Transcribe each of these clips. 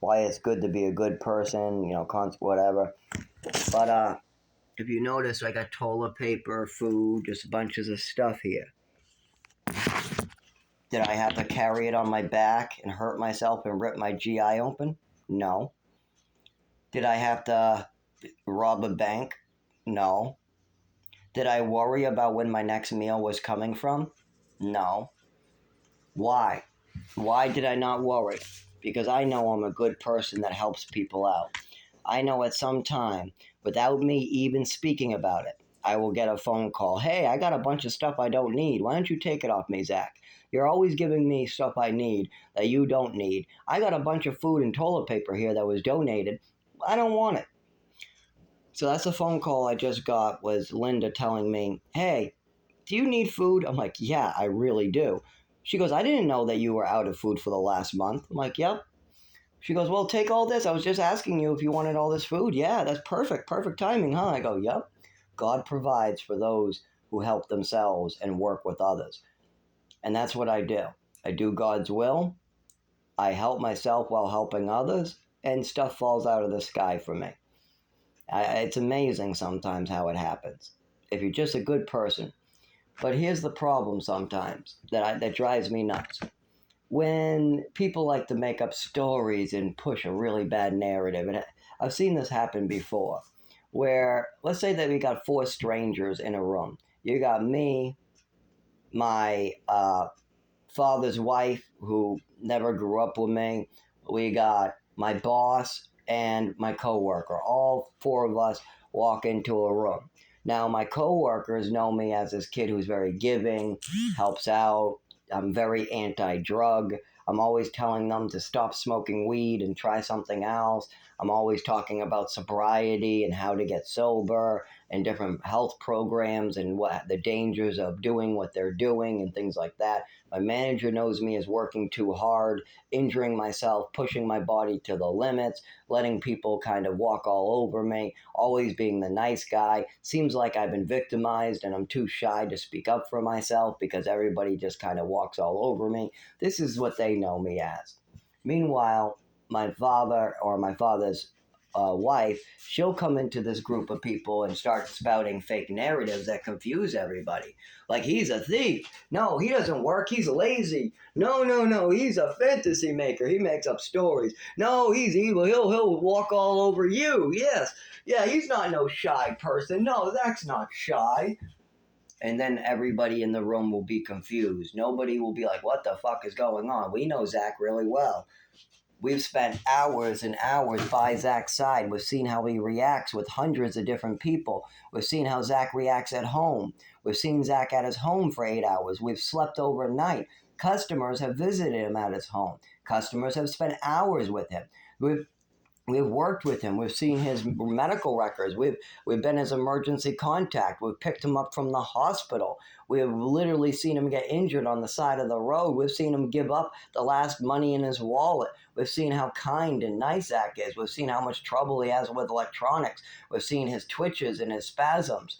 why it's good to be a good person, whatever. But if you notice, I got toilet paper, food, just bunches of stuff here. Did I have to carry it on my back and hurt myself and rip my GI open? No. Did I have to rob a bank? No. Did I worry about when my next meal was coming from? No. Why? Why did I not worry? Because I know I'm a good person that helps people out. I know at some time, without me even speaking about it, I will get a phone call. Hey, I got a bunch of stuff I don't need. Why don't you take it off me, Zach? You're always giving me stuff I need that you don't need. I got a bunch of food and toilet paper here that was donated. I don't want it. So that's a phone call I just got, was Linda telling me, hey, do you need food? I'm like, yeah, I really do. She goes, I didn't know that you were out of food for the last month. I'm like, yep. She goes, well, take all this. I was just asking you if you wanted all this food. Yeah, that's perfect. Perfect timing, huh? I go, yep. God provides for those who help themselves and work with others. And that's what I do. I do God's will. I help myself while helping others, and stuff falls out of the sky for me. It's amazing sometimes how it happens. If you're just a good person. But here's the problem sometimes that drives me nuts. When people like to make up stories and push a really bad narrative, and I've seen this happen before, where let's say that we got four strangers in a room. You got me, my father's wife, who never grew up with me. We got my boss and my coworker. All four of us walk into a room. Now, my coworkers know me as this kid who's very giving, helps out. I'm very anti-drug. I'm always telling them to stop smoking weed and try something else. I'm always talking about sobriety and how to get sober and different health programs and what the dangers of doing what they're doing and things like that. My manager knows me as working too hard, injuring myself, pushing my body to the limits, letting people kind of walk all over me, always being the nice guy. Seems like I've been victimized and I'm too shy to speak up for myself because everybody just kind of walks all over me. This is what they know me as. Meanwhile, my father or my father's wife, she'll come into this group of people and start spouting fake narratives that confuse everybody. Like, he's a thief. No, he doesn't work. He's lazy. No. He's a fantasy maker. He makes up stories. No, he's evil. He'll walk all over you. Yes. Yeah, he's not no shy person. No, Zach's not shy. And then everybody in the room will be confused. Nobody will be like, what the fuck is going on? We know Zach really well. We've spent hours and hours by Zach's side. We've seen how he reacts with hundreds of different people. We've seen how Zach reacts at home. We've seen Zach at his home for 8 hours. We've slept overnight. Customers have visited him at his home. Customers have spent hours with him. We've worked with him. We've seen his medical records. We've been his emergency contact. We've picked him up from the hospital. We've literally seen him get injured on the side of the road. We've seen him give up the last money in his wallet. We've seen how kind and nice Zach is. We've seen how much trouble he has with electronics. We've seen his twitches and his spasms.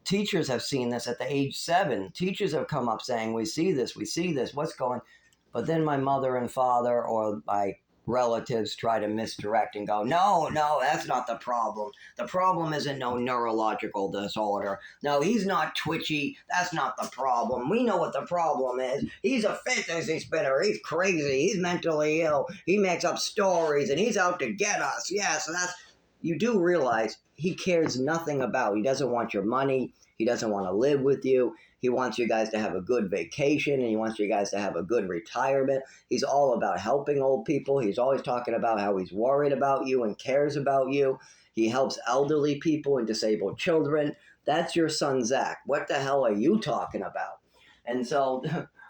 Teachers have seen this at the age 7. Teachers have come up saying, we see this, what's going? But then my mother and father or my relatives try to misdirect and go, no, that's not the problem. The problem isn't no neurological disorder. No, he's not twitchy. That's not the problem. We know what the problem is. He's a fantasy spinner. He's crazy. He's mentally ill. He makes up stories and he's out to get us. Yes, you do realize he cares nothing about. He doesn't want your money. He doesn't want to live with you. He wants you guys to have a good vacation and he wants you guys to have a good retirement. He's all about helping old people. He's always talking about how he's worried about you and cares about you. He helps elderly people and disabled children. That's your son, Zach. What the hell are you talking about? And so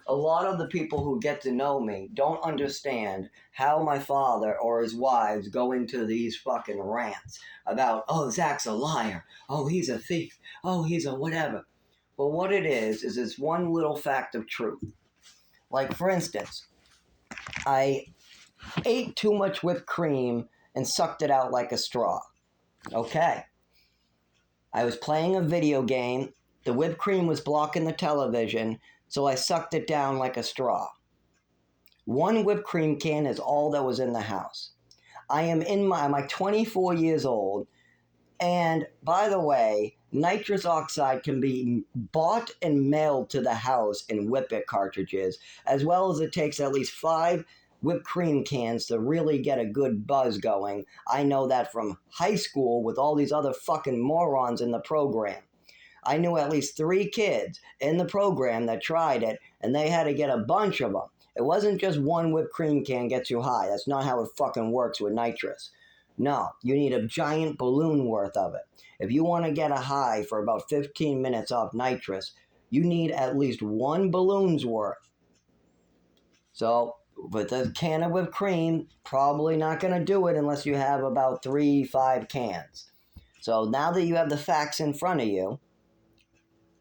a lot of the people who get to know me don't understand how my father or his wives go into these fucking rants about, oh, Zach's a liar. Oh, he's a thief. Oh, he's a whatever. But what it is it's one little fact of truth. Like, for instance, I ate too much whipped cream and sucked it out like a straw. Okay. I was playing a video game. The whipped cream was blocking the television, so I sucked it down like a straw. One whipped cream can is all that was in the house. I'm like 24 years old. And by the way, nitrous oxide can be bought and mailed to the house in Whip It cartridges, as well as it takes at least 5 whipped cream cans to really get a good buzz going. I know that from high school with all these other fucking morons in the program. I knew at least 3 kids in the program that tried it, and they had to get a bunch of them. It wasn't just one whipped cream can gets you high. That's not how it fucking works with nitrous. No, you need a giant balloon worth of it. If you want to get a high for about 15 minutes off nitrous, you need at least 1 balloon's worth. So, with the can of whipped cream, probably not going to do it unless you have about 3-5 cans. So now that you have the facts in front of you,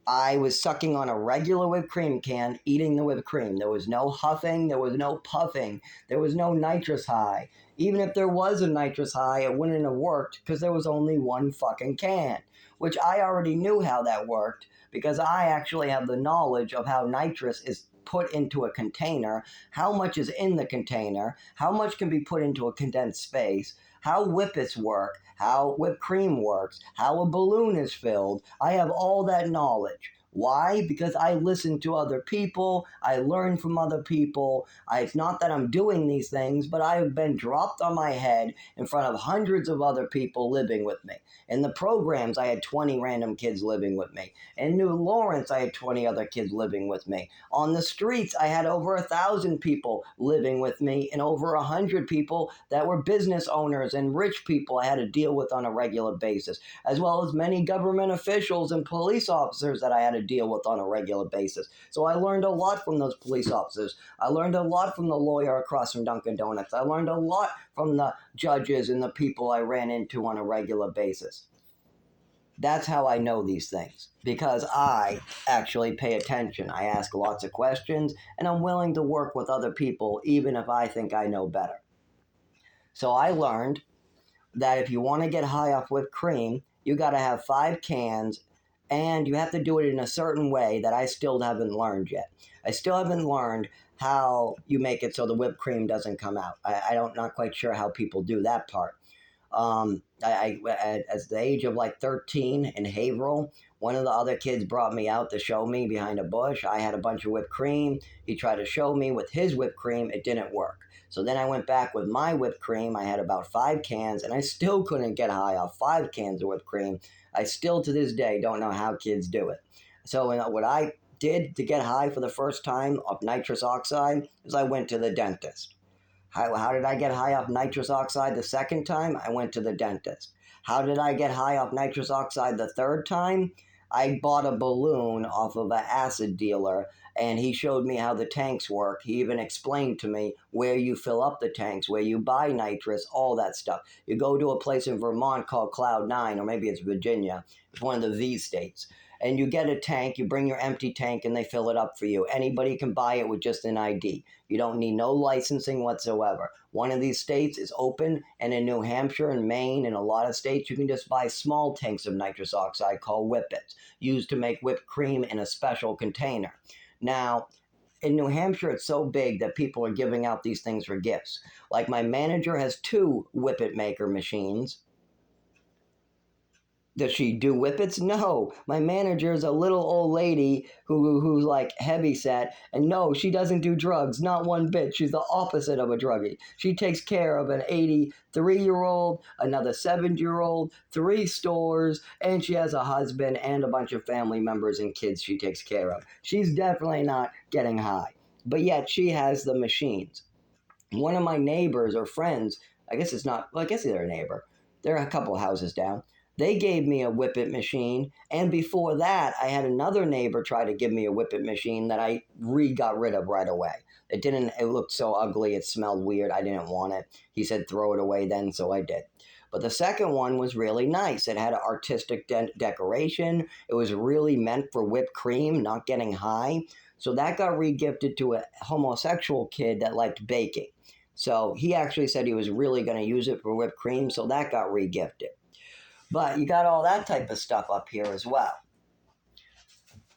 I was sucking on a regular whipped cream can, eating the whipped cream. There was no huffing, there was no puffing, there was no nitrous high. Even if there was a nitrous high, it wouldn't have worked because there was only 1 fucking can, which I already knew how that worked because I actually have the knowledge of how nitrous is put into a container, how much is in the container, how much can be put into a condensed space, how whippets work, how whipped cream works, how a balloon is filled. I have all that knowledge. Why? Because I listen to other people, I learn from other people. It's not that I'm doing these things, but I have been dropped on my head in front of hundreds of other people living with me. In the programs, I had 20 random kids living with me. In New Lawrence, I had 20 other kids living with me. On the streets, I had over 1,000 people living with me and over 100 people that were business owners and rich people I had to deal with on a regular basis, as well as many government officials and police officers that I had to deal with on a regular basis. So I learned a lot from those police officers. I learned a lot from the lawyer across from Dunkin' Donuts. I learned a lot from the judges and the people I ran into on a regular basis. That's how I know these things, because I actually pay attention. I ask lots of questions, and I'm willing to work with other people even if I think I know better. So I learned that if you want to get high off whipped cream, you got to have 5 cans, and you have to do it in a certain way that I still haven't learned yet. I still haven't learned how you make it so the whipped cream doesn't come out. I don't not quite sure how people do that part. At the age of like 13 in Haverhill, one of the other kids brought me out to show me behind a bush. I had a bunch of whipped cream. He tried to show me with his whipped cream. It didn't work. So then I went back with my whipped cream. I had about 5 cans, and I still couldn't get high off 5 cans of whipped cream. I still, to this day, don't know how kids do it. So what I did to get high for the first time of nitrous oxide is I went to the dentist. How did I get high off nitrous oxide the second time? I went to the dentist. How did I get high off nitrous oxide the third time? I bought a balloon off of an acid dealer, and he showed me how the tanks work. He even explained to me where you fill up the tanks, where you buy nitrous, all that stuff. You go to a place in Vermont called Cloud9, or maybe it's Virginia. It's one of the V states. And you get a tank, you bring your empty tank, and they fill it up for you. Anybody can buy it with just an ID. You don't need no licensing whatsoever. One of these states is open, and in New Hampshire and Maine and a lot of states, you can just buy small tanks of nitrous oxide called whippets, used to make whipped cream in a special container. Now, in New Hampshire, it's so big that people are giving out these things for gifts. Like my manager has 2 whippet maker machines. Does she do whippets? No. My manager is a little old lady who's like heavy set, and no, she doesn't do drugs, not one bit. She's the opposite of a druggie. She takes care of an 83-year-old, another 70-year-old, 3 stores, and she has a husband and a bunch of family members and kids she takes care of. She's definitely not getting high, but yet she has the machines. One of my neighbors or friends, I guess it's not, well, I guess they're a neighbor. They're a couple houses down. They gave me a whippet machine, and before that, I had another neighbor try to give me a whippet machine that I got rid of right away. It looked so ugly, it smelled weird, I didn't want it. He said throw it away then, so I did. But the second one was really nice. It had an artistic decoration. It was really meant for whipped cream, not getting high. So that got regifted to a homosexual kid that liked baking. So he actually said he was really going to use it for whipped cream, so that got regifted. But you got all that type of stuff up here as well.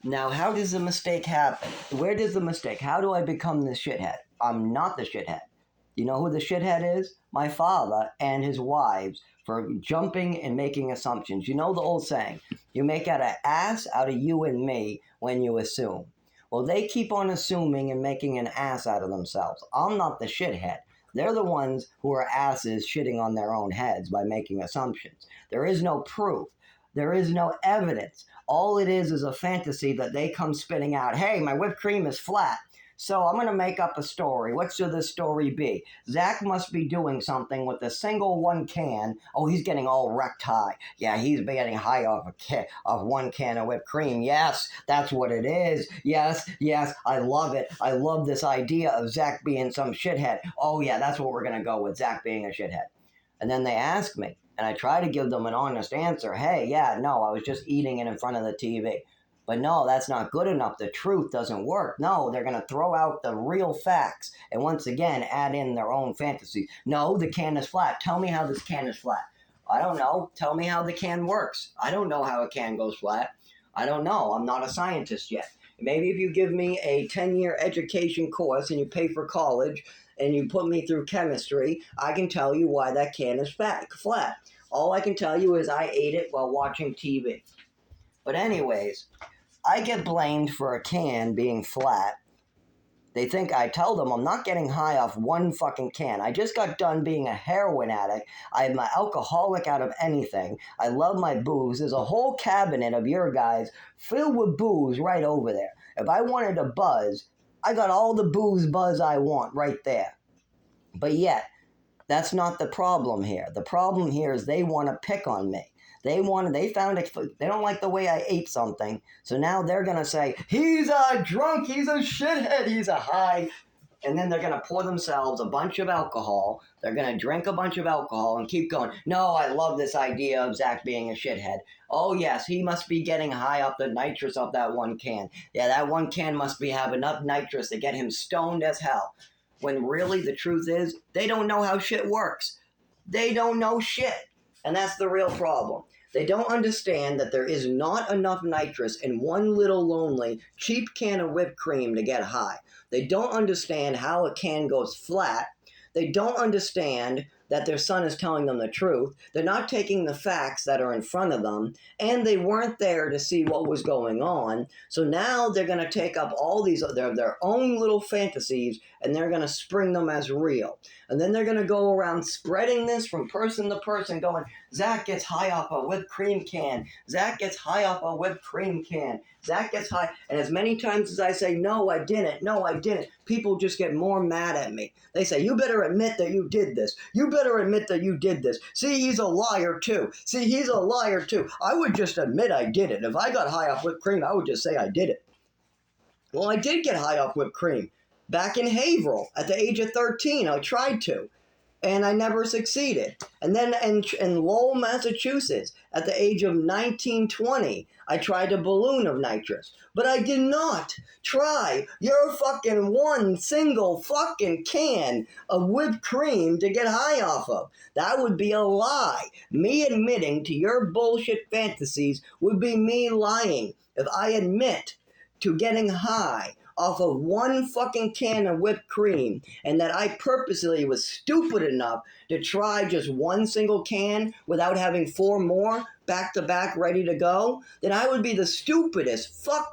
Now, how does the mistake happen? Where does the mistake? How do I become the shithead? I'm not the shithead. You know who the shithead is? My father and his wives for jumping and making assumptions. You know the old saying, you make out an ass out of you and me when you assume. Well, they keep on assuming and making an ass out of themselves. I'm not the shithead. They're the ones who are asses shitting on their own heads by making assumptions. There is no proof. There is no evidence. All it is a fantasy that they come spitting out. Hey, my whipped cream is flat. So I'm going to make up a story. What should this story be? Zach must be doing something with a single one can. Oh, he's getting all wrecked high. Yeah, he's getting high off one can of whipped cream. Yes, that's what it is. Yes, yes, I love it. I love this idea of Zach being some shithead. Oh, yeah, that's what we're going to go with, Zach being a shithead. And then they ask me, and I try to give them an honest answer. Hey, yeah, no, I was just eating it in front of the TV. But no, that's not good enough. The truth doesn't work. No, they're going to throw out the real facts and once again add in their own fantasies. No, the can is flat. Tell me how this can is flat. I don't know. Tell me how the can works. I don't know how a can goes flat. I don't know. I'm not a scientist yet. Maybe if you give me a 10-year education course and you pay for college and you put me through chemistry, I can tell you why that can is flat. All I can tell you is I ate it while watching TV. But anyways, I get blamed for a can being flat. They think I tell them I'm not getting high off one fucking can. I just got done being a heroin addict. I'm an alcoholic out of anything. I love my booze. There's a whole cabinet of your guys filled with booze right over there. If I wanted to buzz, I got all the booze buzz I want right there. But yet, that's not the problem here. The problem here is they want to pick on me. They don't like the way I ate something. So now they're going to say, he's a drunk, he's a shithead, he's a high. And then they're going to pour themselves a bunch of alcohol. They're going to drink a bunch of alcohol and keep going. No, I love this idea of Zach being a shithead. Oh, yes, he must be getting high off the nitrous of that one can. Yeah, that one can must have enough nitrous to get him stoned as hell. When really the truth is, they don't know how shit works. They don't know shit. And that's the real problem. They don't understand that there is not enough nitrous in one little lonely cheap can of whipped cream to get high. They don't understand how a can goes flat. They don't understand that their son is telling them the truth. They're not taking the facts that are in front of them, and they weren't there to see what was going on. So now they're going to take up all these their own little fantasies, and they're going to spring them as real. And then they're going to go around spreading this from person to person, going, Zach gets high off a whipped cream can. Zach gets high off a whipped cream can. Zach gets high. And as many times as I say, no, I didn't, people just get more mad at me. They say, you better admit that you did this. You better admit that you did this. See, he's a liar too. I would just admit I did it. If I got high off whipped cream, I would just say I did it. Well, I did get high off whipped cream. Back in Haverhill, at the age of 13, I tried to. And I never succeeded. And then in Lowell, Massachusetts, at the age of 19, 20, I tried a balloon of nitrous. But I did not try your fucking one single fucking can of whipped cream to get high off of. That would be a lie. Me admitting to your bullshit fantasies would be me lying. If I admit to getting high off of one fucking can of whipped cream and that I purposely was stupid enough to try just one single can without having 4 more back to back ready to go, then I would be the stupidest fuck